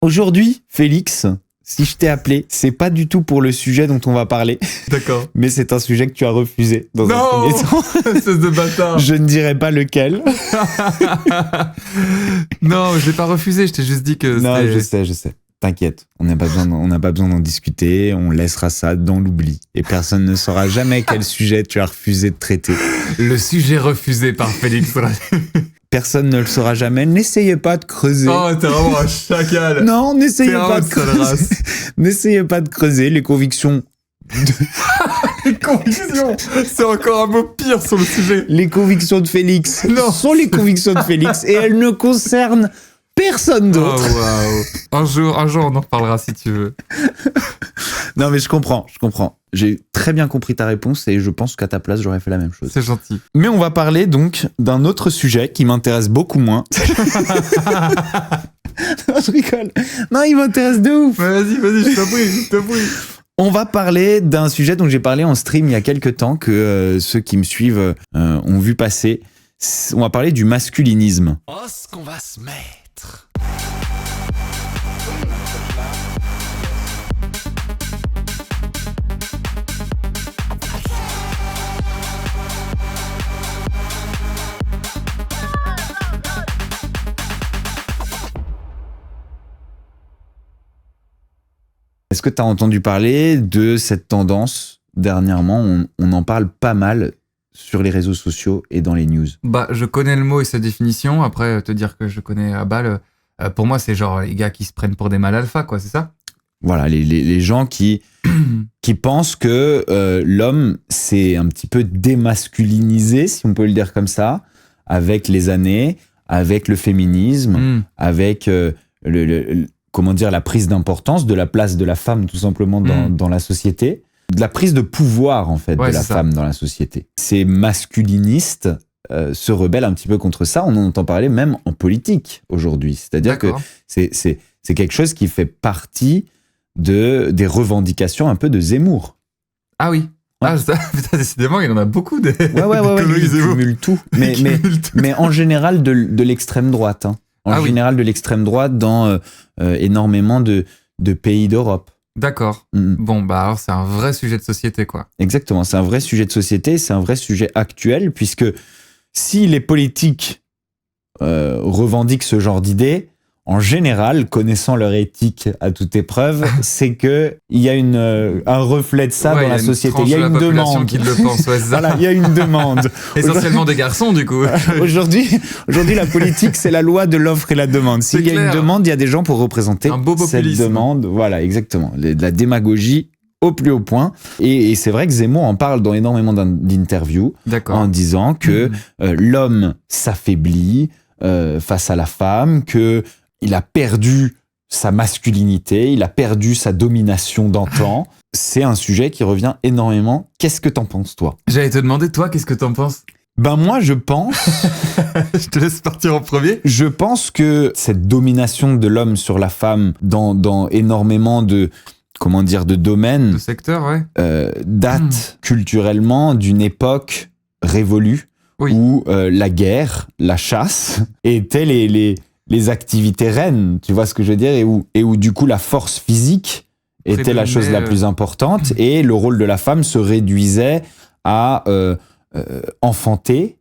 Aujourd'hui, Félix, si je t'ai appelé, c'est pas du tout pour le sujet dont on va parler. D'accord. Mais c'est un sujet que tu as refusé dans un premier temps. Espèce de bâtard. Je ne dirai pas lequel. Non, je l'ai pas refusé, je t'ai juste dit que Non, c'était... je sais. T'inquiète, on n'a pas besoin d'en discuter, on laissera ça dans l'oubli. Et personne ne saura jamais quel sujet tu as refusé de traiter. Le sujet refusé par Félix. Personne ne le saura jamais. N'essayez pas de creuser. Oh, t'es vraiment un chacal. Non, n'essayez T'es pas un de sale creuser. race. N'essayez pas de creuser les convictions. Les convictions. C'est encore un mot pire sur le sujet. Les convictions de Félix Non. sont les convictions de Félix et elles ne concernent personne Oh, d'autre. waouh. Un jour, on en reparlera si tu veux. Non, mais je comprends. J'ai très bien compris ta réponse et je pense qu'à ta place, j'aurais fait la même chose. C'est gentil. Mais on va parler donc d'un autre sujet qui m'intéresse beaucoup moins. Non, je rigole. Non, il m'intéresse de ouf. Ouais, vas-y, je t'en prie. On va parler d'un sujet dont j'ai parlé en stream il y a quelques temps, que ceux qui me suivent ont vu passer. On va parler du masculinisme. Oh, ce qu'on va se mettre. Est-ce que tu as entendu parler de cette tendance dernièrement? On en parle pas mal sur les réseaux sociaux et dans les news. Bah, je connais le mot et sa définition. Après, te dire que je connais à balle, pour moi, c'est genre les gars qui se prennent pour des mâles alpha, quoi, c'est ça? Voilà, les gens qui pensent que l'homme s'est un petit peu démasculinisé, si on peut le dire comme ça, avec les années, avec le féminisme, avec comment dire, la prise d'importance de la place de la femme tout simplement dans la société, de la prise de pouvoir en fait de la femme dans la société. Ces masculinistes se rebellent un petit peu contre ça. On en entend parler même en politique aujourd'hui. C'est-à-dire que c'est quelque chose qui fait partie des revendications un peu de Zemmour. Ah oui. Ah, ça, putain, décidément, il y en a beaucoup des Ouais, il cumule tout. Mais en général de l'extrême droite. Hein. En général de l'extrême droite dans énormément de pays d'Europe. D'accord. Bon, bah alors c'est un vrai sujet de société, quoi. Exactement, c'est un vrai sujet de société, c'est un vrai sujet actuel, puisque si les politiques revendiquent ce genre d'idées, en général, connaissant leur éthique à toute épreuve, c'est qu'il y a un reflet de ça dans la société. Il y a une demande. Qui le pense, ouais, voilà, il y a une demande. Essentiellement des garçons, du coup. Aujourd'hui, la politique, c'est la loi de l'offre et la demande. S'il y a une demande, il y a des gens pour représenter cette demande. Voilà, exactement. De la démagogie au plus haut point. Et c'est vrai que Zemmour en parle dans énormément d'interviews en disant que l'homme s'affaiblit face à la femme, que il a perdu sa masculinité, il a perdu sa domination d'antan. C'est un sujet qui revient énormément. Qu'est-ce que t'en penses, toi? J'allais te demander, toi, qu'est-ce que t'en penses? Ben moi, je pense... Je te laisse partir en premier. Je pense que cette domination de l'homme sur la femme dans énormément de domaines... De secteurs, ouais. Date culturellement d'une époque révolue où la guerre, la chasse étaient les activités reines, tu vois ce que je veux dire, et où du coup la force physique était la chose la plus importante et le rôle de la femme se réduisait à enfanter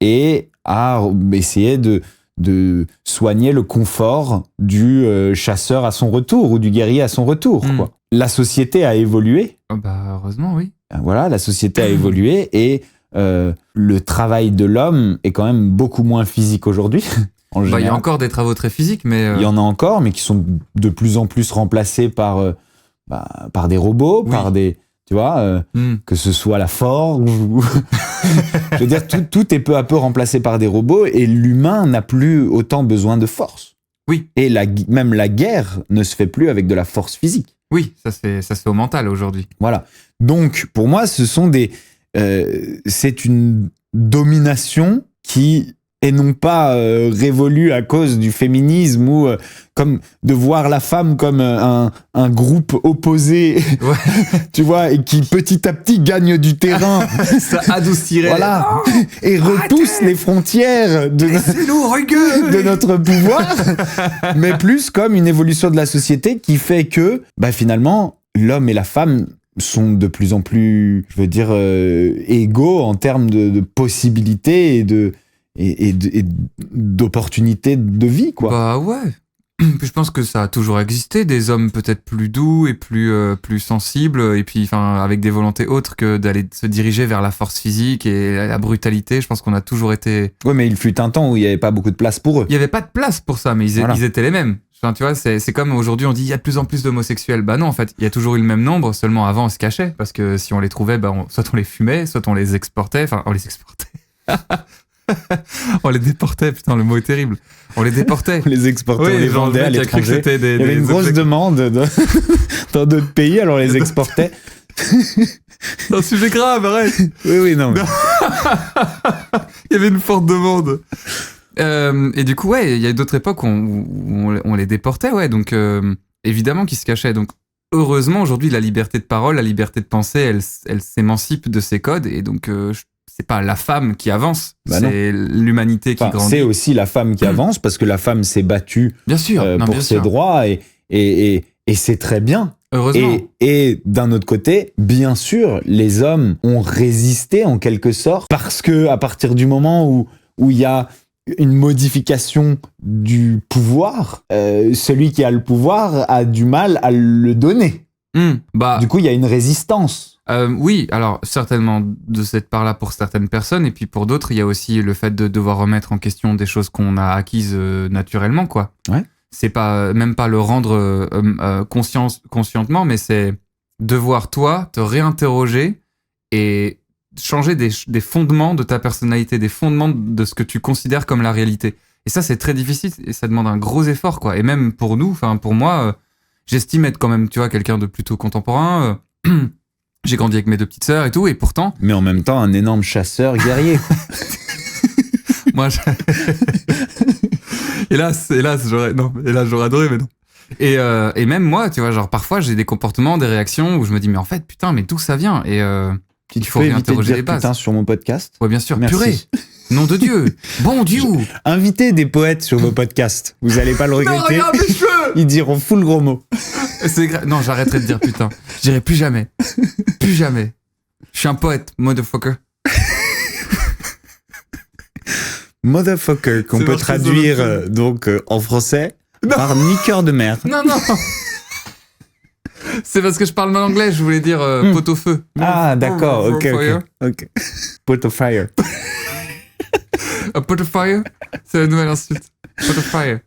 et à essayer de soigner le confort du chasseur à son retour ou du guerrier à son retour. Quoi. La société a évolué. Bah heureusement, oui. Voilà, la société a évolué et le travail de l'homme est quand même beaucoup moins physique aujourd'hui. Il y a encore des travaux très physiques, mais... Il y en a encore, mais qui sont de plus en plus remplacés par des robots, par des... Tu vois, que ce soit la forge ou... Je veux dire, tout est peu à peu remplacé par des robots et l'humain n'a plus autant besoin de force. Oui. Et même la guerre ne se fait plus avec de la force physique. Oui, ça se fait au mental aujourd'hui. Voilà. Donc, pour moi, c'est une domination qui et non pas révolue à cause du féminisme ou comme de voir la femme comme un groupe opposé, tu vois, et qui petit à petit gagne du terrain. Ça adoucirait. Voilà. Et repousse les frontières de notre pouvoir, mais plus comme une évolution de la société qui fait que, finalement, l'homme et la femme sont de plus en plus, je veux dire, égaux en termes de possibilités et d'opportunités de vie, quoi. Bah ouais. Je pense que ça a toujours existé, des hommes peut-être plus doux et plus sensibles, et puis avec des volontés autres que d'aller se diriger vers la force physique et la brutalité. Je pense qu'on a toujours été... Ouais, mais il fut un temps où il n'y avait pas beaucoup de place pour eux. Il n'y avait pas de place pour ça, mais ils étaient les mêmes. Enfin, tu vois, c'est comme aujourd'hui on dit il y a de plus en plus d'homosexuels. Bah non, en fait, il y a toujours eu le même nombre, seulement avant on se cachait, parce que si on les trouvait, soit on les fumait, soit on les exportait, on les exportait. On les déportait, putain, le mot est terrible. On les déportait. On les exportait, on les vendait à l'étranger. Il y avait une grosse demande dans d'autres pays, alors on les exportait. C'est un sujet grave, arrête. Oui, non. Il y avait une forte demande. Et du coup, ouais, il y a d'autres époques où on les déportait, ouais. Donc, évidemment qu'ils se cachaient. Donc, heureusement, aujourd'hui, la liberté de parole, la liberté de penser, elle s'émancipe de ces codes. Et donc, c'est pas la femme qui avance, c'est l'humanité qui grandit. C'est aussi la femme qui avance, parce que la femme s'est battue bien sûr, pour ses droits, et c'est très bien. Heureusement. Et d'un autre côté, bien sûr, les hommes ont résisté en quelque sorte, parce que à partir du moment où il y a une modification du pouvoir, celui qui a le pouvoir a du mal à le donner. Du coup, il y a une résistance. Oui, alors certainement de cette part-là pour certaines personnes, et puis pour d'autres, il y a aussi le fait de devoir remettre en question des choses qu'on a acquises naturellement, quoi. Ouais. C'est pas même pas le rendre conscientement, mais c'est devoir toi te réinterroger et changer des fondements de ta personnalité, des fondements de ce que tu considères comme la réalité. Et ça, c'est très difficile et ça demande un gros effort, quoi. Et même pour nous, pour moi, j'estime être quand même, tu vois, quelqu'un de plutôt contemporain. J'ai grandi avec mes 2 petites sœurs et tout, et pourtant... Mais en même temps, un énorme chasseur guerrier. Moi, hélas, j'aurais adoré, mais non. Et même moi, tu vois, genre, parfois, j'ai des comportements, des réactions où je me dis, mais en fait, putain, mais d'où ça vient? Et il faut réinterroger les bases. Putain sur mon podcast. Ouais, bien sûr. Merci. Purée. Nom de Dieu. Bon Dieu. Invitez des poètes sur vos podcasts. Vous allez pas le regretter. Non, regarde mes cheveux. Ils diront full gros mots. Non, j'arrêterai de dire putain. Je dirai plus jamais. Plus jamais. Je suis un poète, motherfucker. Motherfucker, qu'on peut traduire donc en français par niqueur de mer. Non. C'est parce que je parle mal anglais, je voulais dire pot-au-feu. Ah, d'accord, ok. Pot-au-fire. A pot-au-fire, c'est la nouvelle insulte. Pot-au-fire.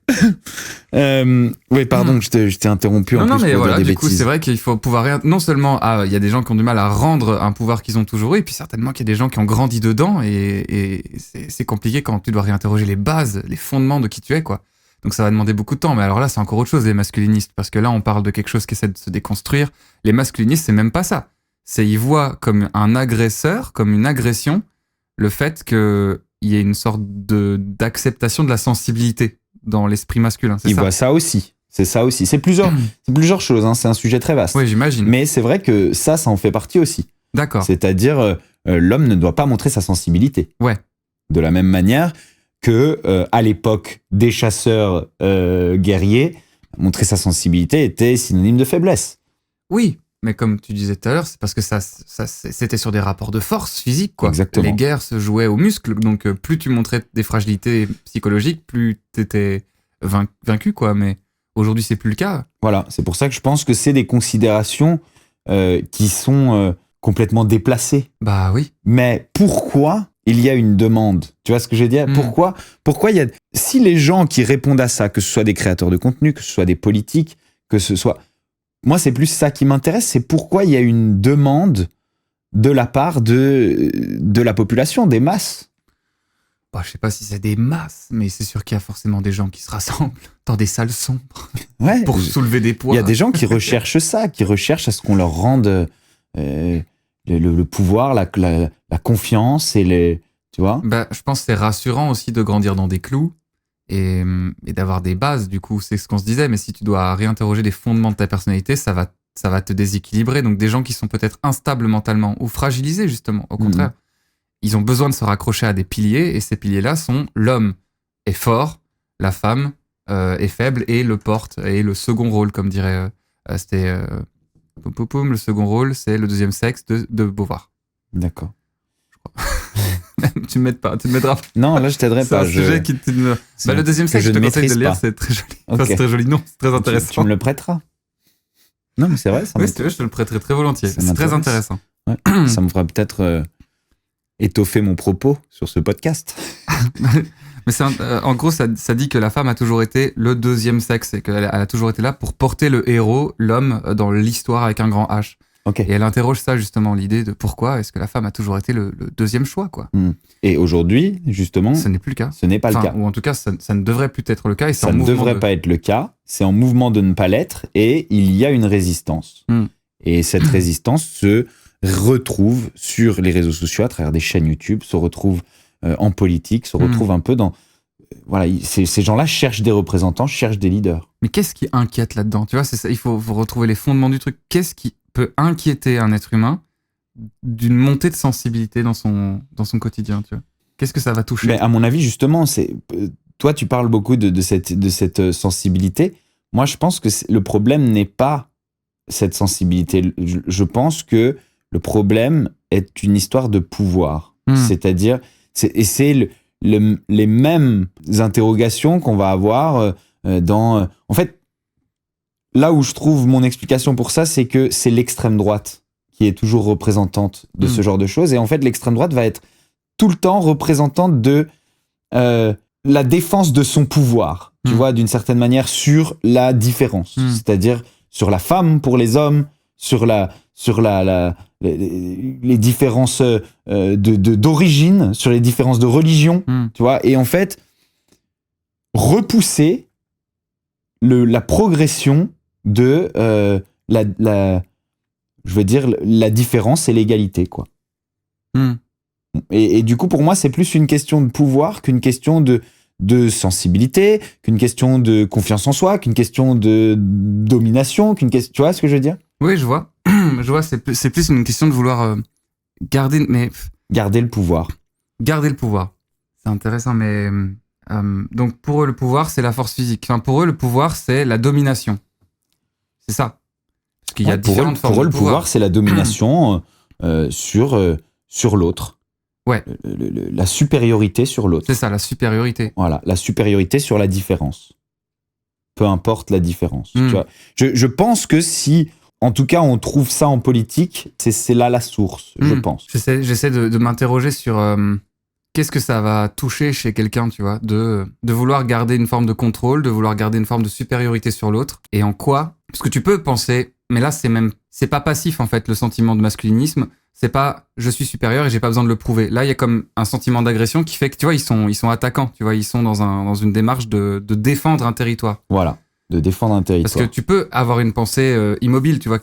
Oui, pardon, je t'ai interrompu en plus mais pour voilà, dire des du coup, bêtises. c'est vrai qu'il faut pouvoir... Non seulement, il y a des gens qui ont du mal à rendre un pouvoir qu'ils ont toujours eu, et puis certainement qu'il y a des gens qui ont grandi dedans, et c'est compliqué quand tu dois réinterroger les bases, les fondements de qui tu es, quoi. Donc ça va demander beaucoup de temps, mais alors là, c'est encore autre chose, les masculinistes, parce que là, on parle de quelque chose qui essaie de se déconstruire. Les masculinistes, c'est même pas ça. Ils voient comme un agresseur, comme une agression, le fait qu'il y ait une sorte d'acceptation de la sensibilité dans l'esprit masculin. Ils voient ça aussi. C'est ça aussi. C'est plusieurs choses, hein. C'est un sujet très vaste. Oui, j'imagine. Mais c'est vrai que ça en fait partie aussi. D'accord. C'est-à-dire, l'homme ne doit pas montrer sa sensibilité. Ouais. De la même manière que, à l'époque des chasseurs guerriers, montrer sa sensibilité était synonyme de faiblesse. Oui, mais comme tu disais tout à l'heure, c'est parce que ça c'était sur des rapports de force physique, quoi. Exactement. Les guerres se jouaient aux muscles, donc plus tu montrais des fragilités psychologiques, plus t'étais vaincu, quoi. Mais aujourd'hui, c'est plus le cas. Voilà, c'est pour ça que je pense que c'est des considérations qui sont complètement déplacées. Bah oui. Mais pourquoi il y a une demande? Tu vois ce que je veux dire? Pourquoi il y a... Si les gens qui répondent à ça, que ce soit des créateurs de contenu, que ce soit des politiques, que ce soit... Moi, c'est plus ça qui m'intéresse, c'est pourquoi il y a une demande de la part de la population, des masses. Bah, je sais pas si c'est des masses, mais c'est sûr qu'il y a forcément des gens qui se rassemblent dans des salles sombres pour soulever des poids. Il y a des gens qui recherchent ça, qui recherchent à ce qu'on leur rende le pouvoir, la confiance et Tu vois ? Bah, je pense que c'est rassurant aussi de grandir dans des clous et d'avoir des bases. Du coup, c'est ce qu'on se disait. Mais si tu dois réinterroger les fondements de ta personnalité, ça va te déséquilibrer. Donc, des gens qui sont peut-être instables mentalement ou fragilisés, justement, au contraire, ils ont besoin de se raccrocher à des piliers. Et ces piliers-là sont l'homme est fort, la femme est faible et le porte. Et le second rôle, comme dirait... le second rôle, c'est le deuxième sexe de Beauvoir. D'accord. Tu me m'aideras pas. Non, là, je t'aiderais C'est pas. un sujet qui te... le deuxième sexe, je te conseille de le lire, c'est très joli. Enfin, Ok. c'est très joli, non, c'est très intéressant. Tu me le prêteras. Non, mais c'est vrai, ça Oui, si tu veux, je te le prêterai très volontiers. Ça C'est très m'intéresse. intéressant. Ouais. Ça me fera peut-être étoffer mon propos sur ce podcast. Mais en gros, ça dit que la femme a toujours été le deuxième sexe et qu'elle a toujours été là pour porter le héros, l'homme, dans l'histoire avec un grand H. Ok. Et elle interroge ça, justement, l'idée de pourquoi est-ce que la femme a toujours été le deuxième choix, quoi. Et aujourd'hui, justement, Ce n'est plus le cas. ce n'est pas le cas. Ou en tout cas, ça ne devrait plus être le cas. Et c'est Ça en ne mouvement devrait pas être le cas. C'est en mouvement de ne pas l'être et il y a une résistance. Et cette résistance se retrouve sur les réseaux sociaux à travers des chaînes YouTube, se retrouve en politique, se retrouve un peu dans... Voilà, ces gens-là cherchent des représentants, cherchent des leaders. Mais qu'est-ce qui inquiète là-dedans? Tu vois, c'est ça, il faut retrouver les fondements du truc. Qu'est-ce qui peut inquiéter un être humain d'une montée de sensibilité dans son quotidien, tu vois? Qu'est-ce que ça va toucher? Mais à mon avis, justement, toi, tu parles beaucoup de cette sensibilité. Moi, je pense que le problème n'est pas cette sensibilité. Je pense que le problème est une histoire de pouvoir. C'est-à-dire, c'est les mêmes interrogations qu'on va avoir dans... En fait, là où je trouve mon explication pour ça, c'est que c'est l'extrême droite qui est toujours représentante de ce genre de choses. Et en fait, l'extrême droite va être tout le temps représentante de la défense de son pouvoir, tu vois, d'une certaine manière, sur la différence. C'est-à-dire sur la femme pour les hommes, sur les différences d'origine, sur les différences de religion, tu vois. Et en fait, repousser la progression de je veux dire, la différence et l'égalité, quoi. Et du coup, pour moi, c'est plus une question de pouvoir qu'une question de sensibilité, qu'une question de confiance en soi, qu'une question de domination, tu vois ce que je veux dire? Oui, je vois. C'est plus une question de vouloir garder le pouvoir. Garder le pouvoir. C'est intéressant, mais donc pour eux, le pouvoir, c'est la force physique. Enfin, pour eux, le pouvoir, c'est la domination. C'est ça. Parce qu'il y a différentes formes de pouvoir. Pour eux, le pouvoir, c'est la domination sur l'autre. Ouais. La supériorité sur l'autre. C'est ça, la supériorité. Voilà, la supériorité sur la différence. Peu importe la différence. Tu vois. Je pense que si, en tout cas, on trouve ça en politique, c'est là la source, je pense. J'essaie de m'interroger sur qu'est-ce que ça va toucher chez quelqu'un, tu vois, de vouloir garder une forme de contrôle, de vouloir garder une forme de supériorité sur l'autre. Et en quoi? Parce que tu peux penser, mais là, c'est pas passif, en fait, le sentiment de masculinisme. C'est pas je suis supérieur et j'ai pas besoin de le prouver. Là, il y a comme un sentiment d'agression qui fait que, tu vois, ils sont attaquants, tu vois, ils sont dans une démarche de défendre un territoire. Voilà, de défendre un territoire. Parce que tu peux avoir une pensée immobile, tu vois,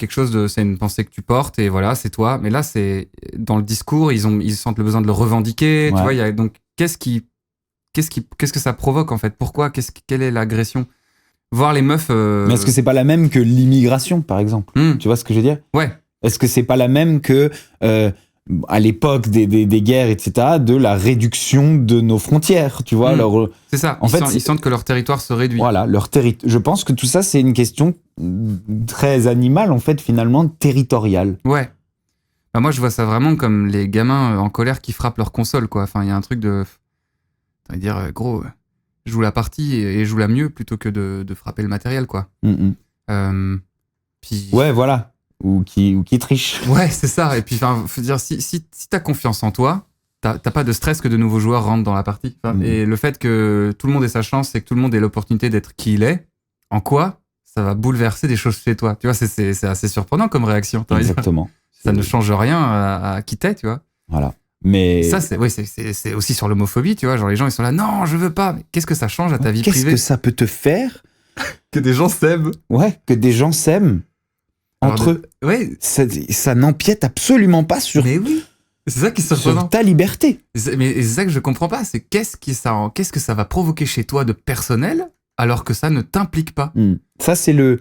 c'est une pensée que tu portes et voilà, c'est toi. Mais là, c'est dans le discours, ils sentent le besoin de le revendiquer, tu vois. Donc, qu'est-ce que ça provoque en fait? Pourquoi? Quelle est l'agression? Voir les meufs. Mais est-ce que c'est pas la même que l'immigration, par exemple? Tu vois ce que je veux dire? Ouais. Est-ce que c'est pas la même que à l'époque des guerres, etc., de la réduction de nos frontières, tu vois? C'est ça. Ils sentent que leur territoire se réduit. Voilà, je pense que tout ça, c'est une question très animale, en fait, finalement, territoriale. Ouais. Bah, moi, je vois ça vraiment comme les gamins en colère qui frappent leur console, quoi. Enfin, il y a un truc de... Ça veut dire, gros, joue la partie et joue la mieux plutôt que de frapper le matériel, quoi. Puis... Ouais, voilà. Ou qui triche. Ouais, c'est ça. Et puis, faut dire, si t'as confiance en toi, t'as pas de stress que de nouveaux joueurs rentrent dans la partie. Et le fait que tout le monde ait sa chance et que tout le monde ait l'opportunité d'être qui il est, en quoi ça va bouleverser des choses chez toi? Tu vois, c'est assez surprenant comme réaction. Exactement. Ça ne change rien à qui t'es, tu vois. Voilà. Mais ça, c'est aussi sur l'homophobie, tu vois. Genre, les gens, ils sont là, non, je veux pas. Mais qu'est-ce que ça change à ta vie privée? Qu'est-ce que ça peut te faire? Que des gens s'aiment. Ouais, que des gens s'aiment. Entre eux. Ouais. Ça n'empiète absolument pas sur... Mais oui. C'est ça qui est surprenant. sur ta liberté. Mais c'est ça que je comprends pas, c'est qu'est-ce que ça va provoquer chez toi de personnel alors que ça ne t'implique pas. Ça, c'est le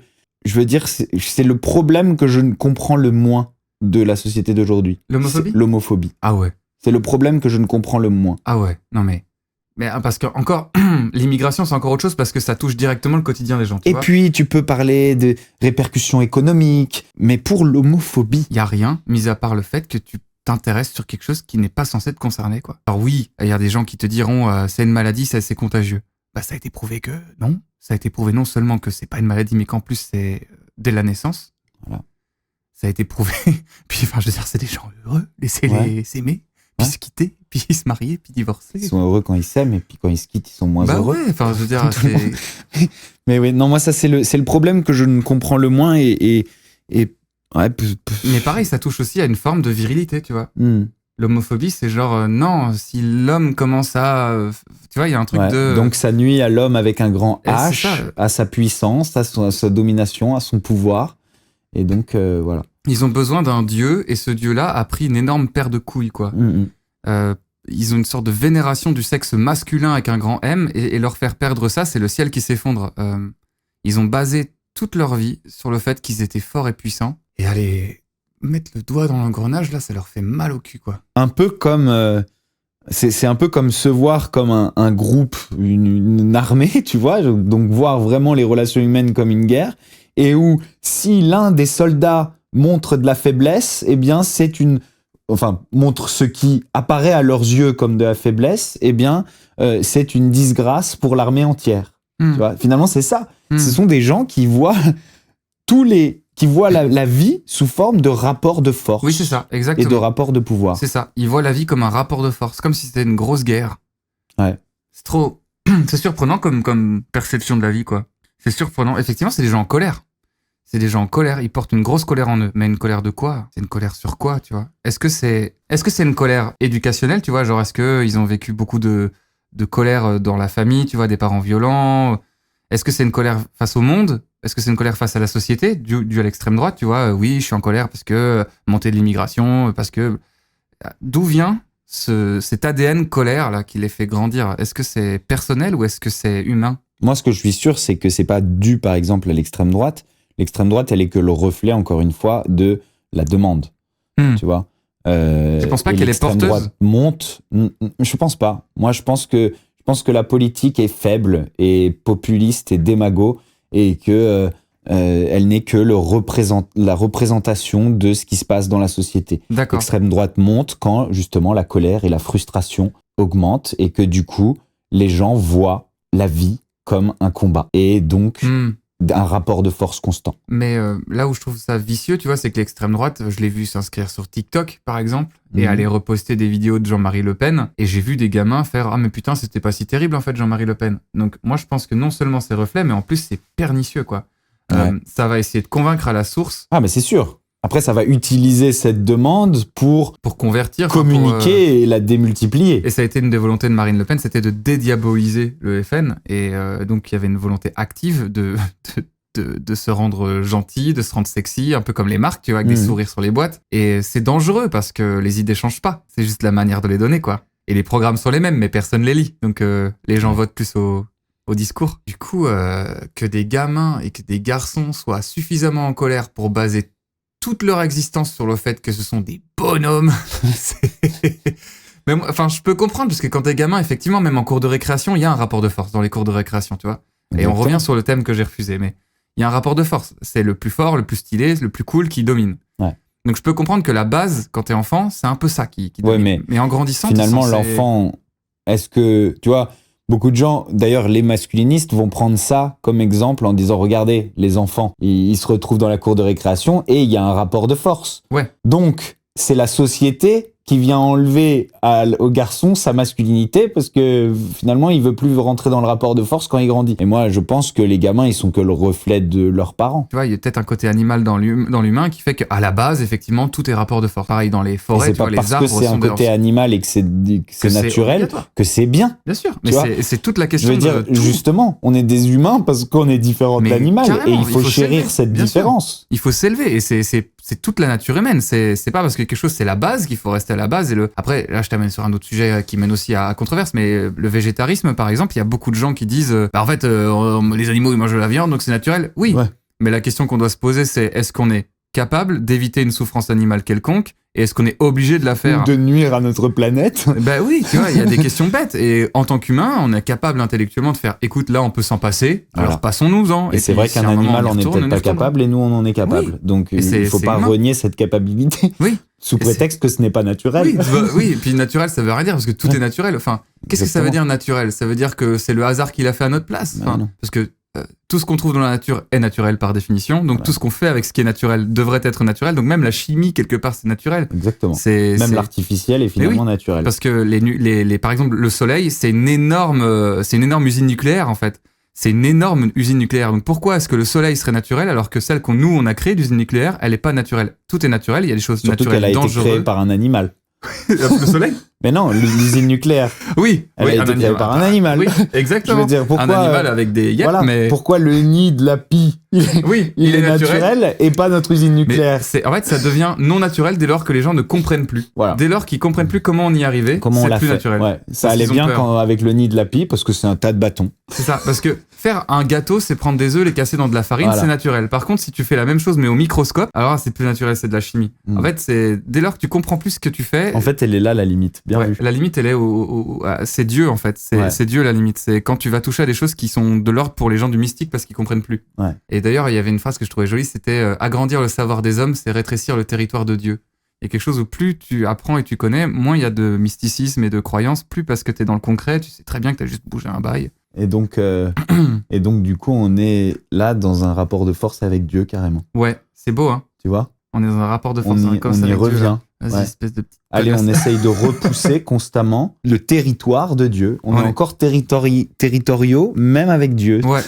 problème que je ne comprends le moins de la société d'aujourd'hui. L'homophobie ? C'est l'homophobie. Ah ouais. C'est le problème que je ne comprends le moins. Ah ouais, non mais parce que encore l'immigration c'est encore autre chose parce que ça touche directement le quotidien des gens. Tu vois, Puis tu peux parler de répercussions économiques, mais pour l'homophobie, il y a rien mis à part le fait que tu t'intéresses sur quelque chose qui n'est pas censé te concerner quoi. Alors oui, il y a des gens qui te diront c'est une maladie, c'est contagieux. Bah ça a été prouvé que non, ça a été prouvé non seulement que c'est pas une maladie mais qu'en plus c'est dès la naissance. Voilà. Ça a été prouvé. Puis enfin je veux dire c'est des gens heureux, laissez-les s'aimer. Puis se quitter, puis se marier, puis divorcer. ils sont heureux quand ils s'aiment et puis quand ils se quittent, ils sont moins heureux. Bah ouais, enfin je veux dire, c'est... Mais oui, non, moi ça c'est le problème que je ne comprends le moins et ouais. Mais pareil, ça touche aussi à une forme de virilité, tu vois. L'homophobie, c'est genre, non, si l'homme commence à... tu vois, il y a un truc de... Donc ça nuit à l'homme avec un grand Et c'est H, ça. à sa puissance, à sa domination, à son pouvoir. Et donc, voilà. Ils ont besoin d'un dieu, et ce dieu-là a pris une énorme paire de couilles, quoi. Ils ont une sorte de vénération du sexe masculin avec un grand M, et leur faire perdre ça, c'est le ciel qui s'effondre. Ils ont basé toute leur vie sur le fait qu'ils étaient forts et puissants, et aller mettre le doigt dans l'engrenage, là, ça leur fait mal au cul, quoi. Un peu comme... c'est un peu comme se voir comme un groupe, une armée, tu vois, donc voir vraiment les relations humaines comme une guerre, et où si l'un des soldats montre de la faiblesse, eh bien montre ce qui apparaît à leurs yeux comme de la faiblesse, eh bien c'est une disgrâce pour l'armée entière. Tu vois, finalement c'est ça. Ce sont des gens qui voient la vie sous forme de rapport de force. Oui, c'est ça, exactement. Et de rapport de pouvoir. C'est ça. Ils voient la vie comme un rapport de force, comme si c'était une grosse guerre. Ouais. C'est surprenant comme perception de la vie, quoi. C'est surprenant. Effectivement, c'est des gens en colère. C'est des gens en colère. Ils portent une grosse colère en eux. Mais une colère de quoi ? C'est une colère sur quoi, tu vois ? Est-ce que c'est une colère éducationnelle, tu vois ? Genre, est-ce qu'ils ont vécu beaucoup de colère dans la famille, tu vois, des parents violents ? Est-ce que c'est une colère face au monde ? Est-ce que c'est une colère face à la société, due à l'extrême droite, tu vois ? Oui, je suis en colère parce que montée de l'immigration, parce que... D'où vient cet ADN colère là qui les fait grandir ? Est-ce que c'est personnel ou est-ce que c'est humain ? Moi, ce que je suis sûr, c'est que c'est pas dû, par exemple, à l'extrême droite. L'extrême droite, elle est que le reflet, encore une fois, de la demande. Tu vois. Je pense pas qu'elle est porteuse. L'extrême droite monte. Je pense pas. Moi, je pense que la politique est faible et populiste et démago et que elle n'est que la représentation de ce qui se passe dans la société. D'accord. L'extrême droite monte quand, justement, la colère et la frustration augmentent et que, du coup, les gens voient la vie comme un combat. Et donc... un rapport de force constant. Mais là où je trouve ça vicieux, tu vois, c'est que l'extrême droite, je l'ai vu s'inscrire sur TikTok, par exemple, et aller reposter des vidéos de Jean-Marie Le Pen, et j'ai vu des gamins faire « Ah mais putain, c'était pas si terrible en fait, Jean-Marie Le Pen ». Donc moi je pense que non seulement c'est reflet, mais en plus c'est pernicieux, quoi. Ça va essayer de convaincre à la source. Ah mais c'est sûr. Après, ça va utiliser cette demande pour convertir, communiquer et la démultiplier. Et ça a été une des volontés de Marine Le Pen, c'était de dédiaboliser le FN. Et donc, il y avait une volonté active de se rendre gentil, de se rendre sexy, un peu comme les marques, tu vois, avec des sourires sur les boîtes. Et c'est dangereux parce que les idées changent pas. C'est juste la manière de les donner, quoi. Et les programmes sont les mêmes, mais personne les lit. Donc, les gens votent plus au discours. Du coup, que des gamins et que des garçons soient suffisamment en colère pour baser toute leur existence sur le fait que ce sont des bonhommes. Mais moi, enfin, je peux comprendre, parce que quand t'es gamin, effectivement, même en cours de récréation, il y a un rapport de force dans les cours de récréation, tu vois. Et on revient sur le thème que j'ai refusé, mais il y a un rapport de force. C'est le plus fort, le plus stylé, le plus cool qui domine. Ouais. Donc je peux comprendre que la base, quand t'es enfant, c'est un peu ça qui domine. Mais en grandissant, finalement, l'enfant, est-ce que, tu vois, beaucoup de gens, d'ailleurs les masculinistes, vont prendre ça comme exemple en disant, regardez, les enfants, ils se retrouvent dans la cour de récréation et il y a un rapport de force. Ouais. Donc, c'est la société qui vient enlever au garçon sa masculinité parce que finalement, il veut plus rentrer dans le rapport de force quand il grandit. Et moi, je pense que les gamins, ils sont que le reflet de leurs parents. Tu vois, il y a peut-être un côté animal dans l'humain qui fait qu'à la base, effectivement, tout est rapport de force. Pareil, dans les forêts, tu vois, les arbres... c'est pas parce que c'est un côté animal et que c'est naturel que c'est bien. Bien sûr, mais c'est toute la question. Je veux dire, justement, on est des humains parce qu'on est différents de l'animal et il faut chérir cette différence. Il faut s'élever et c'est c'est toute la nature humaine. C'est pas parce que quelque chose c'est la base qu'il faut rester à la base. Après, là, je t'amène sur un autre sujet qui mène aussi à controverse, mais le végétarisme, par exemple, il y a beaucoup de gens qui disent, en fait, les animaux ils mangent de la viande, donc c'est naturel. Oui. Ouais. Mais la question qu'on doit se poser, c'est est-ce qu'on est capable d'éviter une souffrance animale quelconque et est-ce qu'on est obligé de la faire? Ou de nuire à notre planète. Ben oui, tu vois, il y a des questions bêtes. Et en tant qu'humain, on est capable intellectuellement de faire écoute, là, on peut s'en passer, alors Voilà. passons-nous-en. Et c'est puis, vrai si qu'un à un moment, animal, on n'est retourne, peut-être pas capable et nous, on en est capable. Oui. Donc, Et il c'est ne faut pas humain. renier cette capacité. Oui. Sous Et prétexte que ce n'est pas naturel. Oui, oui, et puis naturel, ça veut rien dire parce que tout est naturel. Enfin, qu'est-ce que ça veut dire naturel? Ça veut dire que c'est le hasard qui l'a fait à notre place. Ben Enfin, non. parce que tout ce qu'on trouve dans la nature est naturel par définition. Donc tout ce qu'on fait avec ce qui est naturel devrait être naturel. Donc même la chimie, quelque part, c'est naturel. Exactement. C'est Même l'artificiel est finalement naturel. Parce que par exemple, le soleil, c'est une énorme usine nucléaire, en fait. C'est une énorme usine nucléaire. Donc pourquoi est-ce que le soleil serait naturel alors que celle on a créée, l'usine nucléaire, elle est pas naturelle? Tout est naturel, il y a des choses Surtout naturelles qu'elle a été dangereuses. créée par un animal. Le soleil? Mais non, l'usine nucléaire. Oui. Elle a été créée par un animal. Oui, exactement. Je veux dire, pourquoi, un animal avec des yep, voilà, mais... pourquoi le nid de la pie, Oui, il est naturel et pas notre usine nucléaire? Mais en fait, ça devient non naturel dès lors que les gens ne comprennent plus. Voilà. Dès lors qu'ils comprennent plus comment on y arrivait, Comment on c'est l'a plus fait. naturel. Ouais, ça Parce allait qu'ils ont bien peur. avec le nid de la pie parce que c'est un tas de bâtons. C'est ça, parce que faire un gâteau, c'est prendre des œufs, les casser dans de la farine, Voilà. c'est naturel. Par contre, si tu fais la même chose mais au microscope, alors là, c'est plus naturel, c'est de la chimie. En fait, c'est dès lors que tu comprends plus ce que tu fais. En fait, elle est là la limite. Bien Ouais, vu. la limite, elle est c'est Dieu en fait. C'est Dieu la limite. C'est quand tu vas toucher à des choses qui sont de l'ordre pour les gens du mystique parce qu'ils comprennent plus. Ouais. Et d'ailleurs, il y avait une phrase que je trouvais jolie, c'était agrandir le savoir des hommes, c'est rétrécir le territoire de Dieu. Il y a quelque chose où plus tu apprends et tu connais, moins il y a de mysticisme et de croyances, plus parce que tu es dans le concret, tu sais très bien que tu as juste bougé un bail. Et donc, du coup, on est là dans un rapport de force avec Dieu carrément. Ouais, c'est beau, hein. Tu vois? On est dans un rapport de force. On y revient. Vas-y, Ouais. espèce de petite... Allez, on essaye de repousser constamment le territoire de Dieu. On est encore territoriaux, même avec Dieu. Ouais.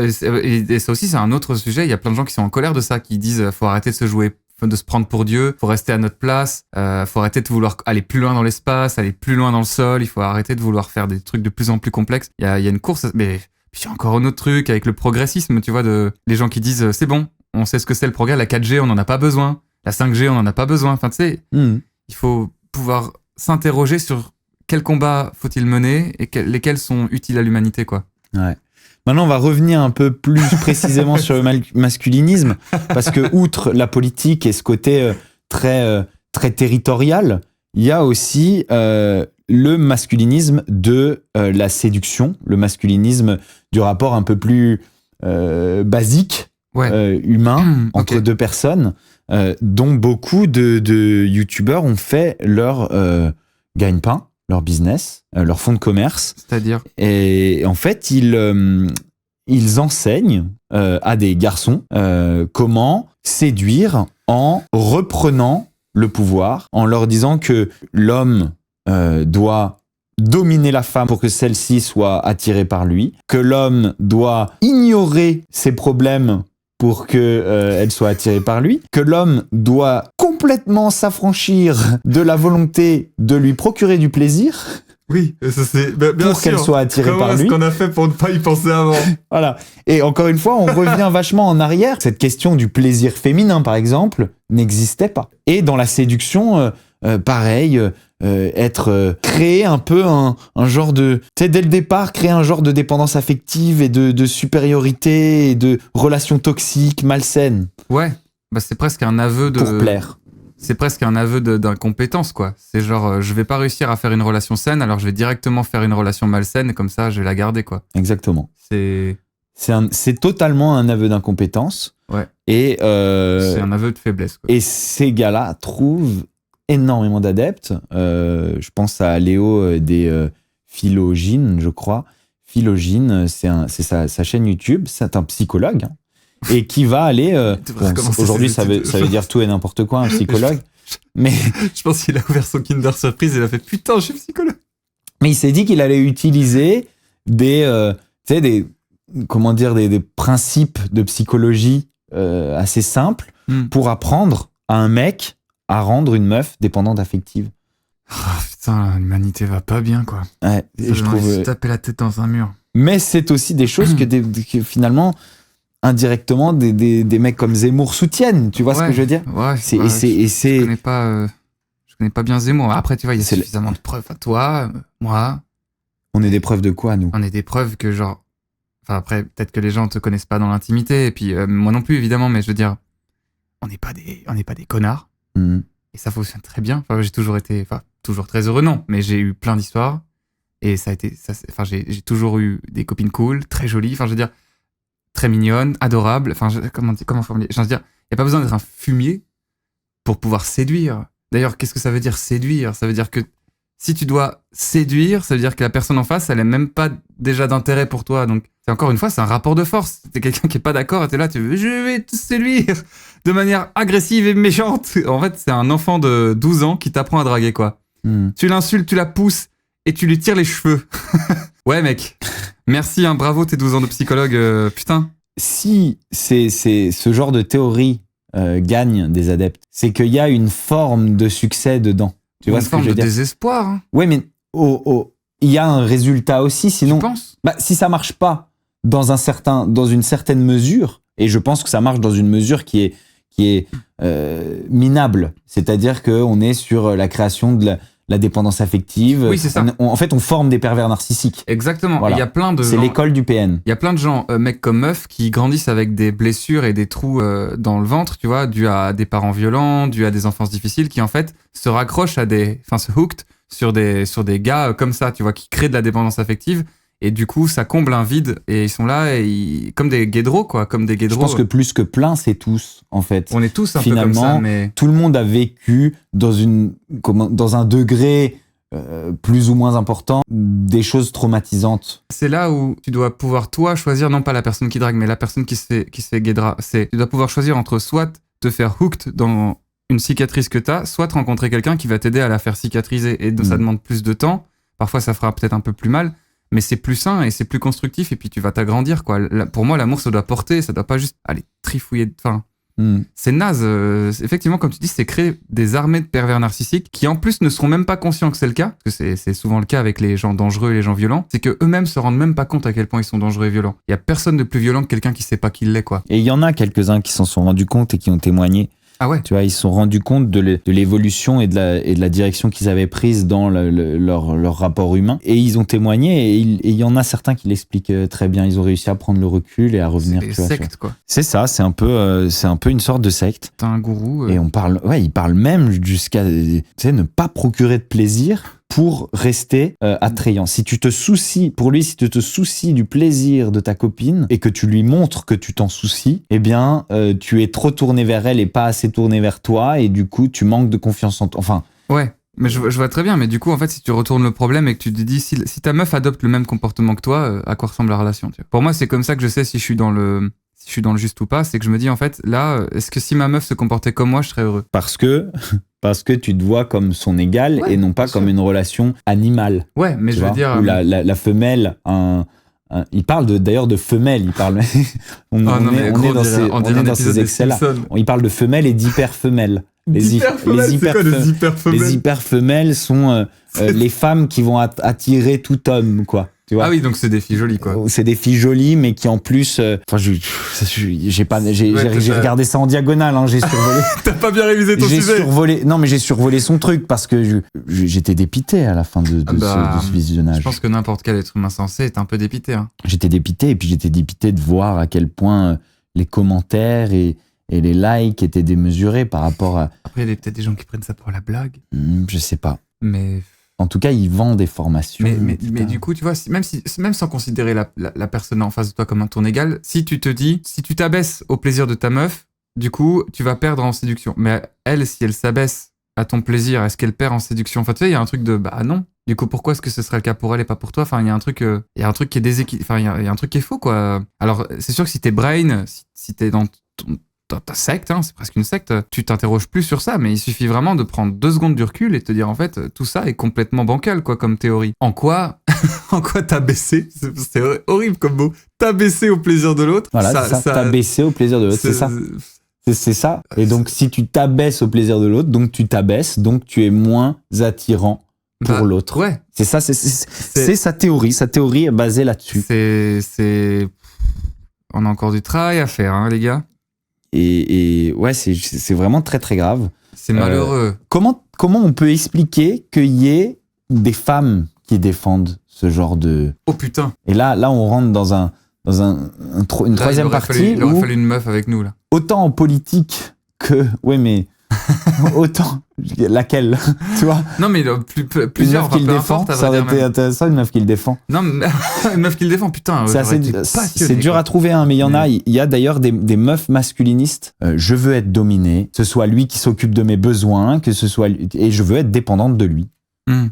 Et ça aussi, c'est un autre sujet. Il y a plein de gens qui sont en colère de ça, qui disent faut arrêter de se jouer, de se prendre pour Dieu, faut rester à notre place, faut arrêter de vouloir aller plus loin dans l'espace, aller plus loin dans le sol, il faut arrêter de vouloir faire des trucs de plus en plus complexes. Il y a une course, mais puis il y a encore un autre truc avec le progressisme, tu vois, les gens qui disent c'est bon, on sait ce que c'est le progrès, la 4G, on n'en a pas besoin. La 5G, on n'en a pas besoin. Enfin, tu sais, il faut pouvoir s'interroger sur quel combat faut-il mener et lesquels sont utiles à l'humanité, quoi. Ouais. Maintenant, on va revenir un peu plus précisément sur le masculinisme, parce que outre la politique et ce côté très territorial, il y a aussi le masculinisme de la séduction, le masculinisme du rapport un peu plus basique, humain, entre deux personnes, dont beaucoup de youtubeurs ont fait leur gagne-pain, leur business, leur fonds de commerce. C'est-à-dire ? Et en fait, ils enseignent à des garçons comment séduire en reprenant le pouvoir, en leur disant que l'homme doit dominer la femme pour que celle-ci soit attirée par lui, que l'homme doit ignorer ses problèmes pour qu'elle soit attirée par lui, que l'homme doit complètement s'affranchir de la volonté de lui procurer du plaisir. Oui, ça c'est bien pour sûr. qu'elle soit attirée par lui. Comment est-ce qu'on a fait pour ne pas y penser avant ? Voilà. Et encore une fois, on revient vachement en arrière. Cette question du plaisir féminin, par exemple, n'existait pas. Et dans la séduction, pareil, créer un peu un genre de... Tu sais, dès le départ, créer un genre de dépendance affective et de supériorité et de relations toxiques, malsaines. Ouais, bah c'est presque un aveu de... Pour plaire. C'est presque un aveu d'incompétence, quoi. C'est genre, je vais pas réussir à faire une relation saine, alors je vais directement faire une relation malsaine, et comme ça, je vais la garder, quoi. Exactement. C'est totalement un aveu d'incompétence. Ouais. Et c'est un aveu de faiblesse, quoi. Et ces gars-là trouvent énormément d'adeptes. Je pense à Léo des Philogine, je crois. Philogine, c'est sa chaîne YouTube. C'est un psychologue. Hein. Et qui va aller... aujourd'hui, ça veut dire tout et n'importe quoi, un psychologue. Mais je pense qu'il a ouvert son Kinder Surprise et il a fait « Putain, je suis psychologue !» Mais il s'est dit qu'il allait utiliser des principes de psychologie assez simples pour apprendre à un mec à rendre une meuf dépendante affective. Oh, putain, l'humanité va pas bien, quoi. Ouais, je trouve... se taper la tête dans un mur. Mais c'est aussi des choses que finalement... indirectement des mecs comme Zemmour soutiennent. Tu vois ce que je veux dire? Ouais, je connais pas bien Zemmour. Après, tu vois, il y a suffisamment de preuves à toi, moi. On est des preuves de quoi, nous? On est des preuves que genre... Enfin, après, peut-être que les gens te connaissent pas dans l'intimité, et puis moi non plus, évidemment, mais je veux dire, on n'est pas des connards. Et ça fonctionne très bien. Enfin, j'ai toujours été... Enfin, toujours très heureux, non. Mais j'ai eu plein d'histoires. Et ça a été... Enfin, j'ai toujours eu des copines cool, très jolies. Enfin, je veux dire, très mignonnes, adorables. Enfin, comment formuler? Je veux dire, il n'y a pas besoin d'être un fumier pour pouvoir séduire. D'ailleurs, qu'est-ce que ça veut dire séduire? Ça veut dire que si tu dois séduire, ça veut dire que la personne en face, elle n'a même pas déjà d'intérêt pour toi. Donc, encore une fois, c'est un rapport de force. T'es quelqu'un qui est pas d'accord et t'es là, je vais te séduire de manière agressive et méchante. En fait, c'est un enfant de 12 ans qui t'apprend à draguer, quoi. Tu l'insultes, tu la pousses et tu lui tires les cheveux. Ouais, mec. Merci, hein, bravo tes 12 ans de psychologue, putain. Si c'est ce genre de théorie gagne des adeptes, c'est qu'il y a une forme de succès dedans. Tu vois ce que je veux dire? Une forme de désespoir. Hein. Ouais, mais il y a un résultat aussi, sinon. Tu penses? Bah, si ça marche pas dans une certaine mesure, et je pense que ça marche dans une mesure qui est minable, c'est-à-dire qu'on est sur la création de la dépendance affective. Oui, c'est ça. En fait, on forme des pervers narcissiques. Exactement. Voilà. Il y a plein de C'est gens, l'école du PN. il y a plein de gens, mecs comme meufs, qui grandissent avec des blessures et des trous dans le ventre, tu vois, dû à des parents violents, dû à des enfances difficiles, qui en fait se raccrochent se hooked sur des gars comme ça, tu vois, qui créent de la dépendance affective. Et du coup, ça comble un vide. Et ils sont là, comme des guédros, quoi. Comme des guédros. Je pense que plus que plein, c'est tous, en fait. On est tous un Finalement, peu comme ça, mais... tout le monde a vécu dans un degré plus ou moins important des choses traumatisantes. C'est là où tu dois pouvoir, toi, choisir, non pas la personne qui drague, mais la personne qui se fait guédra. Tu dois pouvoir choisir entre soit te faire hooked dans une cicatrice que t'as, soit te rencontrer quelqu'un qui va t'aider à la faire cicatriser. Et ça demande plus de temps. Parfois, ça fera peut-être un peu plus mal. Mais c'est plus sain et c'est plus constructif et puis tu vas t'agrandir, quoi. Pour moi, l'amour, ça doit porter, ça doit pas juste aller trifouiller. Enfin, c'est naze. Effectivement, comme tu dis, c'est créer des armées de pervers narcissiques qui, en plus, ne seront même pas conscients que c'est le cas, parce que c'est souvent le cas avec les gens dangereux et les gens violents, c'est que eux-mêmes se rendent même pas compte à quel point ils sont dangereux et violents. Il y a personne de plus violent que quelqu'un qui sait pas qu'il l'est, quoi. Et il y en a quelques-uns qui s'en sont rendus compte et qui ont témoigné. Ah ouais. Tu vois, ils se sont rendus compte de l'évolution et de la direction qu'ils avaient prise dans leur rapport humain. Et ils ont témoigné et il y en a certains qui l'expliquent très bien. Ils ont réussi à prendre le recul et à revenir. C'est des sectes, quoi. C'est ça, c'est un peu une sorte de secte. T'as un gourou. Et ils parlent même jusqu'à, tu sais, ne pas procurer de plaisir pour rester attrayant. Si tu te soucies du plaisir de ta copine et que tu lui montres que tu t'en soucies, eh bien, tu es trop tourné vers elle et pas assez tourné vers toi et du coup, tu manques de confiance en toi. Enfin. Ouais, mais je vois très bien. Mais du coup, en fait, si tu retournes le problème et que tu te dis, si ta meuf adopte le même comportement que toi, à quoi ressemble la relation, tu vois. Pour moi, c'est comme ça que je sais si je suis dans le juste ou pas. C'est que je me dis, en fait, là, est-ce que si ma meuf se comportait comme moi, je serais heureux? Parce que tu te vois comme son égal et non pas comme une relation animale. Ouais, mais je veux dire... Où la femelle... il parle d'ailleurs de femelle. Il parle... on est dans ces excès-là. Il parle de femelle et d'hyper-femelle. Les hyper-femelles sont les femmes qui vont attirer tout homme, quoi. Tu vois. Ah oui, donc c'est des filles jolies, quoi. C'est des filles jolies, mais qui en plus... j'ai regardé ça en diagonale, hein, j'ai survolé... T'as pas bien révisé ton sujet. Non, mais j'ai survolé son truc parce que j'étais dépité à la fin de ce visionnage. Je pense que n'importe quel être humain sensé est un peu dépité. Hein. J'étais dépité, et puis j'étais dépité de voir à quel point les commentaires et les likes étaient démesurés par rapport à... Après, il y a peut-être des gens qui prennent ça pour la blague. Je sais pas. Mais... En tout cas, ils vendent des formations. Mais du coup, tu vois, même sans considérer la personne en face de toi comme ton égal, si tu te dis, si tu t'abaisses au plaisir de ta meuf, du coup, tu vas perdre en séduction. Mais elle, si elle s'abaisse à ton plaisir, est-ce qu'elle perd en séduction? Enfin, tu sais, il y a un truc de, bah non. Du coup, pourquoi est-ce que ce serait le cas pour elle et pas pour toi? Enfin, il y a un truc qui est déséquilibré. Enfin, il y a un truc qui est faux, quoi. Alors, c'est sûr que si t'es brain, si t'es dans ta secte, hein, c'est presque une secte, tu t'interroges plus sur ça, mais il suffit vraiment de prendre 2 secondes de recul et de te dire, en fait, tout ça est complètement bancal, quoi, comme théorie. En quoi t'as baissé? C'est horrible comme mot. T'as baissé au plaisir de l'autre. Voilà, ça t'as baissé au plaisir de l'autre, c'est ça. C'est ça. Et donc, si tu t'abaisses au plaisir de l'autre, donc tu t'abaisses, donc tu es moins attirant pour l'autre. Ouais. C'est ça, c'est sa théorie. Sa théorie est basée là-dessus. On a encore du travail à faire, hein, les gars. Et ouais, c'est vraiment très très grave. C'est malheureux. Comment on peut expliquer qu'il y ait des femmes qui défendent ce genre de... Oh putain. Et là on rentre dans une troisième partie Il aurait fallu une meuf avec nous, là. Autant en politique que... Ouais, mais... autant... Laquelle? Tu vois? Non, mais plusieurs, une meuf qui le défend, ça aurait été intéressant, une meuf qui le défend. Non, mais une meuf qui le défend, putain. C'est dur à trouver, hein, mais il y en a. Il y a d'ailleurs des meufs masculinistes. Je veux être dominée, que ce soit lui qui s'occupe de mes besoins, que ce soit et je veux être dépendante de lui.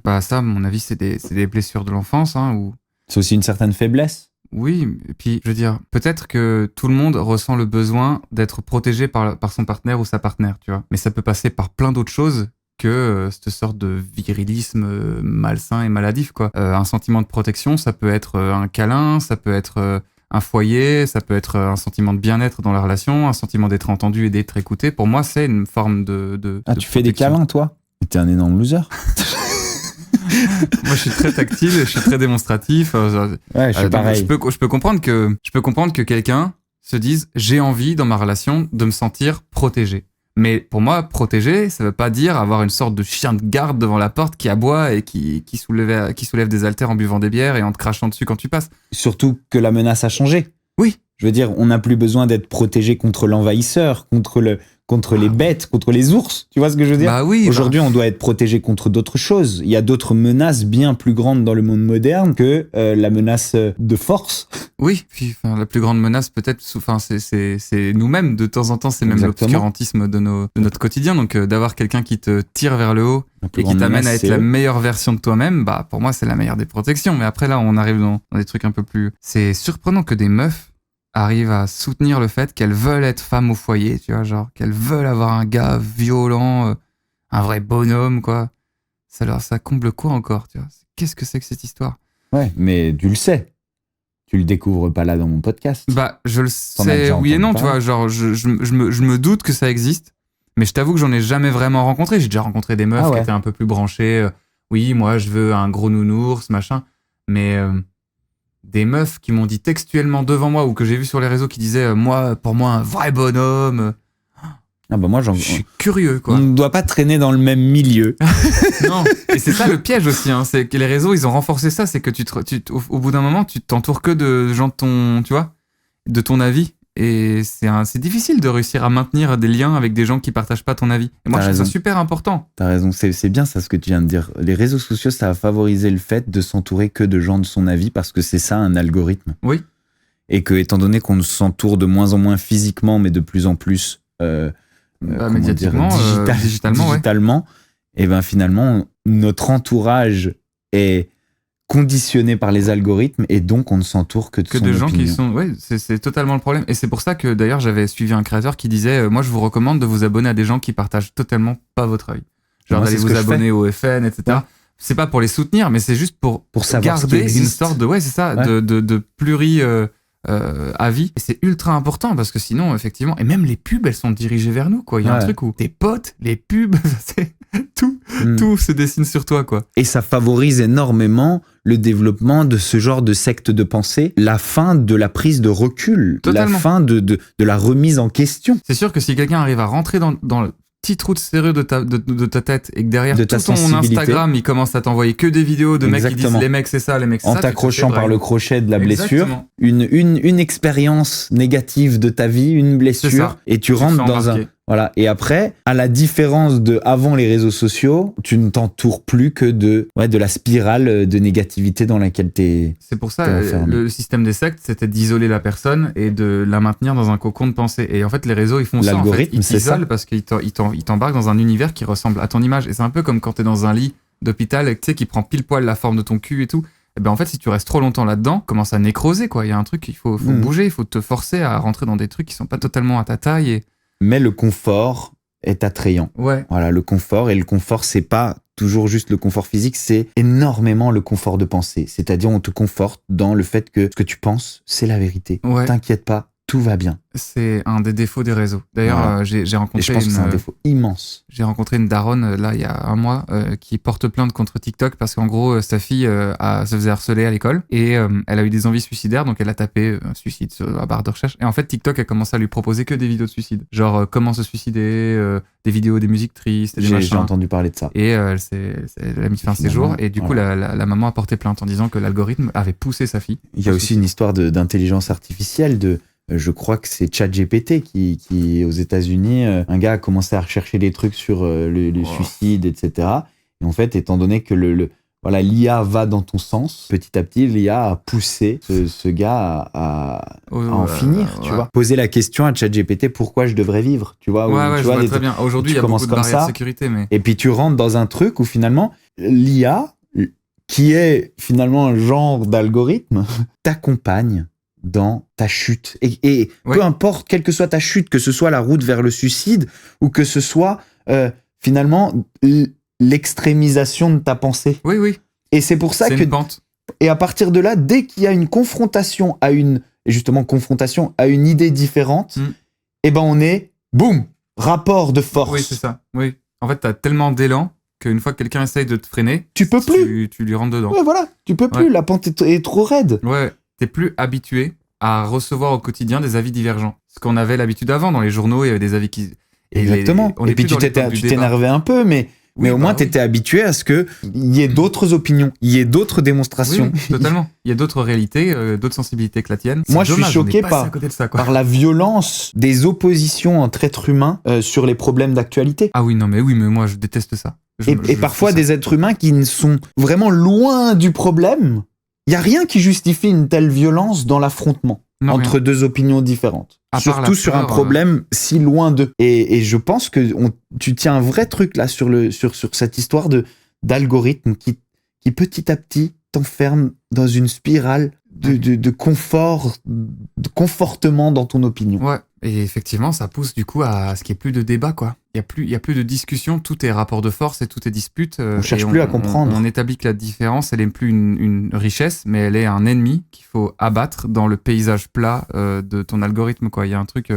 Bah ça, à mon avis, c'est des blessures de l'enfance, hein, ou... C'est aussi une certaine faiblesse. Oui, et puis, je veux dire, peut-être que tout le monde ressent le besoin d'être protégé par son partenaire ou sa partenaire, tu vois. Mais ça peut passer par plein d'autres choses que cette sorte de virilisme malsain et maladif, quoi. Un sentiment de protection, ça peut être un câlin, ça peut être un foyer, ça peut être un sentiment de bien-être dans la relation, un sentiment d'être entendu et d'être écouté. Pour moi, c'est une forme de tu fais des câlins, toi? T'es un énorme loser. Moi, je suis très tactile, je suis très démonstratif. Ouais, je suis pareil. Je peux comprendre que quelqu'un se dise j'ai envie dans ma relation de me sentir protégé. Mais pour moi, protéger, ça veut pas dire avoir une sorte de chien de garde devant la porte qui aboie et qui soulève des haltères en buvant des bières et en te crachant dessus quand tu passes. Surtout que la menace a changé. Oui. Je veux dire, on n'a plus besoin d'être protégé contre l'envahisseur, contre les bêtes, contre les ours. Tu vois ce que je veux dire? Bah oui. Aujourd'hui, on doit être protégé contre d'autres choses. Il y a d'autres menaces bien plus grandes dans le monde moderne que la menace de force. Oui, puis la plus grande menace peut-être, c'est nous-mêmes. De temps en temps, c'est même l'obscurantisme de notre quotidien. Donc d'avoir quelqu'un qui te tire vers le haut et qui t'amène à être la meilleure version de toi-même, bah pour moi, c'est la meilleure des protections. Mais après là, on arrive dans des trucs un peu plus... C'est surprenant que des meufs arrivent à soutenir le fait qu'elles veulent être femmes au foyer, tu vois, genre qu'elles veulent avoir un gars violent, un vrai bonhomme, quoi. Ça comble quoi encore, tu vois? Qu'est-ce que c'est que cette histoire? Ouais, mais tu le sais. Tu le découvres pas là dans mon podcast. Bah, je le sais, oui et non, tu vois, genre je me doute que ça existe, mais je t'avoue que j'en ai jamais vraiment rencontré. J'ai déjà rencontré des meufs qui étaient un peu plus branchées. Oui, moi, je veux un gros nounours, machin, mais... des meufs qui m'ont dit textuellement devant moi ou que j'ai vu sur les réseaux qui disaient pour moi un vrai bonhomme. Ah bah moi je suis curieux, quoi. On ne doit pas traîner dans le même milieu. Non, et c'est ça le piège aussi, hein, c'est que les réseaux ils ont renforcé ça, c'est que au bout d'un moment tu t'entoures que de gens de ton avis, et c'est difficile de réussir à maintenir des liens avec des gens qui partagent pas ton avis. Et moi, je trouve ça super important. T'as raison, c'est bien ça ce que tu viens de dire. Les réseaux sociaux, ça a favorisé le fait de s'entourer que de gens de son avis parce que c'est ça un algorithme. Oui. Et que, étant donné qu'on s'entoure de moins en moins physiquement, mais de plus en plus médiatiquement, digitalement, et ben finalement, notre entourage est conditionné par les algorithmes et donc on ne s'entoure que de son gens opinion. Qui sont... Ouais, c'est totalement le problème. Et c'est pour ça que d'ailleurs j'avais suivi un créateur qui disait moi je vous recommande de vous abonner à des gens qui partagent totalement pas votre avis. Genre d'aller vous abonner au FN, etc. Ouais. C'est pas pour les soutenir, mais c'est juste pour garder une sorte de de pluri avis. Et c'est ultra important parce que sinon effectivement, et même les pubs elles sont dirigées vers nous, quoi. Il y a un truc où tes potes, les pubs, c'est tout se dessine sur toi, quoi. Et ça favorise énormément le développement de ce genre de secte de pensée, la fin de la prise de recul, la fin de la remise en question. C'est sûr que si quelqu'un arrive à rentrer dans le petit trou de serrure de ta tête et que derrière tout ton Instagram il commence à t'envoyer que des vidéos de mecs qui disent les mecs c'est ça, les mecs c'est ça, en t'accrochant par le crochet de la blessure, une expérience négative de ta vie, une blessure, et tu rentres dans un... Voilà. Et après, à la différence de avant les réseaux sociaux, tu ne t'entoures plus que de la spirale de négativité dans laquelle t'es. C'est pour ça, le système des sectes, c'était d'isoler la personne et de la maintenir dans un cocon de pensée. Et en fait, les réseaux, ils font ça. L'algorithme, ils t'isolent parce qu'ils t'embarquent dans un univers qui ressemble à ton image. Et c'est un peu comme quand t'es dans un lit d'hôpital, tu sais, qui prend pile poil la forme de ton cul et tout. Et ben en fait, si tu restes trop longtemps là-dedans, commence à nécroser, quoi. Il y a un truc, il faut bouger, il faut te forcer à rentrer dans des trucs qui sont pas totalement à ta taille. Mais le confort est attrayant. Ouais. Voilà, le confort. Et le confort, c'est pas toujours juste le confort physique, c'est énormément le confort de pensée. C'est-à-dire, on te conforte dans le fait que ce que tu penses, c'est la vérité. Ouais. T'inquiète pas, tout va bien. C'est un des défauts des réseaux. D'ailleurs, Voilà. j'ai Et rencontré je pense que c'est un défaut immense. J'ai rencontré une daronne, là, il y a un mois, qui porte plainte contre TikTok parce qu'en gros, sa fille se faisait harceler à l'école et elle a eu des envies suicidaires, donc elle a tapé suicide sur la barre de recherche. Et en fait, TikTok a commencé à lui proposer que des vidéos de suicide. Genre, comment se suicider, des vidéos, des musiques tristes, des J'ai machins. entendu parler de ça. Et elle a mis fin à ses Finalement, jours. Et du coup, voilà. la maman a porté plainte en disant que l'algorithme avait poussé sa fille. Il y a aussi une histoire d'intelligence artificielle, je crois que c'est ChatGPT qui aux États-Unis, un gars a commencé à rechercher des trucs sur le suicide, etc. Et en fait, étant donné que voilà, l'IA va dans ton sens, petit à petit, l'IA a poussé ce gars à en finir, tu vois. Poser la question à ChatGPT, pourquoi je devrais vivre, tu vois. Je vois très bien. Aujourd'hui, il y a beaucoup de barrières de sécurité, mais... Et puis tu rentres dans un truc où finalement, l'IA, qui est finalement un genre d'algorithme, t'accompagne dans ta chute. Et peu importe, quelle que soit ta chute, que ce soit la route vers le suicide ou que ce soit finalement l'extrémisation de ta pensée. Oui. Et c'est pour ça c'est que... une pente. Et à partir de là, dès qu'il y a une confrontation à une idée différente, et ben on est, boum, rapport de force. Oui, c'est ça. Oui. En fait, t'as tellement d'élan qu'une fois que quelqu'un essaye de te freiner, tu peux plus. Tu lui rentres dedans. Ouais, voilà, tu peux plus. La pente est trop raide. Ouais. T'es plus habitué à recevoir au quotidien des avis divergents. Ce qu'on avait l'habitude avant dans les journaux, il y avait des avis qui... Exactement. Et puis tu t'énervais un peu, mais au moins t'étais habitué à ce qu'il y ait d'autres opinions, il y ait d'autres démonstrations. Oui, totalement. Il y a d'autres réalités, d'autres sensibilités que la tienne. Moi, je suis choqué par la violence des oppositions entre êtres humains sur les problèmes d'actualité. Ah oui, mais moi, je déteste ça. Et parfois, des êtres humains qui ne sont vraiment loin du problème. Il n'y a rien qui justifie une telle violence dans l'affrontement entre deux opinions différentes. Surtout sur un problème si loin d'eux. Et je pense que tu tiens un vrai truc là sur cette histoire d'algorithme qui petit à petit t'enferme dans une spirale de confort, de confortement dans ton opinion. Ouais, et effectivement, ça pousse du coup à ce qu'il n'y ait plus de débat, quoi. Il y a plus de discussion, tout est rapport de force et tout est dispute. On cherche plus à comprendre. On établit que la différence, elle n'est plus une richesse, mais elle est un ennemi qu'il faut abattre dans le paysage plat de ton algorithme, quoi. Il y a un truc,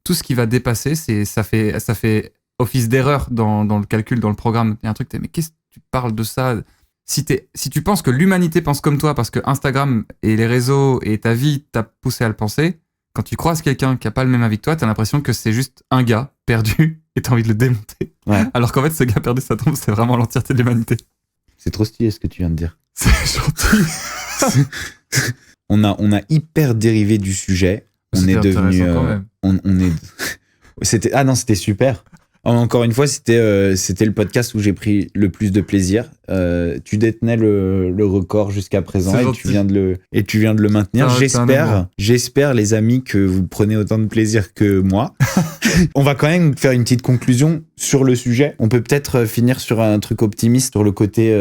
tout ce qui va dépasser, ça fait office d'erreur dans le calcul, dans le programme. Il y a un truc, mais qu'est-ce que tu parles de ça ? Si tu penses que l'humanité pense comme toi parce que Instagram et les réseaux et ta vie t'a poussé à le penser, quand tu croises quelqu'un qui n'a pas le même avis que toi, t'as l'impression que c'est juste un gars perdu et t'as envie de le démonter. Ouais. Alors qu'en fait, ce gars perdu, ça tombe, c'est vraiment l'entièreté de l'humanité. C'est trop stylé ce que tu viens de dire. C'est gentil. on a hyper dérivé du sujet. On est devenu... C'était super. Encore une fois, c'était le podcast où j'ai pris le plus de plaisir. Tu détenais le record jusqu'à présent et tu viens de le maintenir. J'espère, les amis, que vous prenez autant de plaisir que moi. On va quand même faire une petite conclusion sur le sujet. On peut peut-être finir sur un truc optimiste sur le côté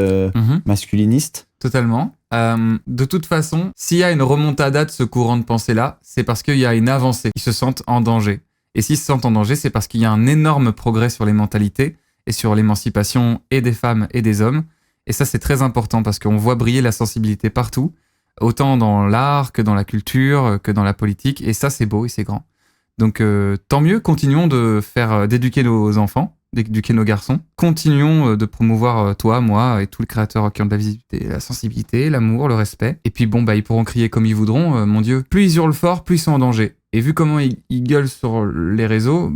masculiniste. Totalement. De toute façon, s'il y a une remontada de ce courant de pensée-là, c'est parce qu'il y a une avancée. Ils se sentent en danger. Et s'ils se sentent en danger, c'est parce qu'il y a un énorme progrès sur les mentalités et sur l'émancipation et des femmes et des hommes. Et ça, c'est très important parce qu'on voit briller la sensibilité partout, autant dans l'art que dans la culture, que dans la politique. Et ça, c'est beau et c'est grand. Donc, tant mieux, continuons d'éduquer nos enfants, d'éduquer nos garçons. Continuons de promouvoir toi, moi et tous les créateurs qui ont de la visibilité, la sensibilité, l'amour, le respect. Et puis bon, ils pourront crier comme ils voudront. Mon Dieu, plus ils hurlent fort, plus ils sont en danger. Et vu comment ils gueulent sur les réseaux,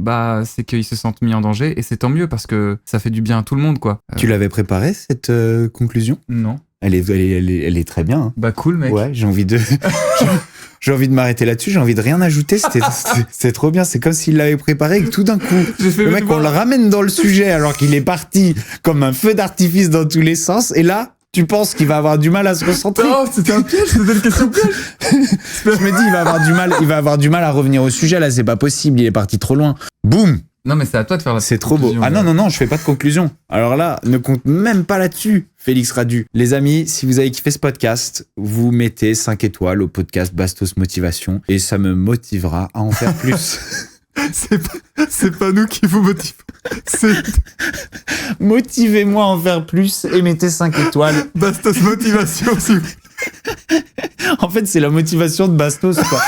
c'est qu'ils se sentent mis en danger. Et c'est tant mieux parce que ça fait du bien à tout le monde, quoi. Tu l'avais préparé, cette conclusion ? Non. Elle est très bien. Hein. Cool, mec. Ouais, j'ai envie de m'arrêter là-dessus. J'ai envie de rien ajouter. C'était trop bien. C'est comme s'il l'avait préparé et que tout d'un coup, le mec, on le ramène dans le sujet alors qu'il est parti comme un feu d'artifice dans tous les sens. Et là, tu penses qu'il va avoir du mal à se concentrer? Non, c'était un piège, c'était une question piège. Je me dis, il va avoir du mal à revenir au sujet. Là, c'est pas possible. Il est parti trop loin. Boum. Non, mais c'est à toi de faire la conclusion. C'est trop beau. Ah non, je fais pas de conclusion. Alors là, ne compte même pas là-dessus, Félix Radu. Les amis, si vous avez kiffé ce podcast, vous mettez 5 étoiles au podcast Bastos Motivation et ça me motivera à en faire plus. C'est pas nous qui vous motivons. Motivez-moi à en faire plus et mettez 5 étoiles. Bastos Motivation, s'il vous plaît. En fait, c'est la motivation de Bastos, quoi.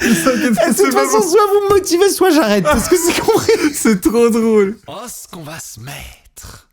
De toute façon, soit vous me motivez, soit j'arrête. Parce que c'est compris. C'est trop drôle. Oh, ce qu'on va se mettre.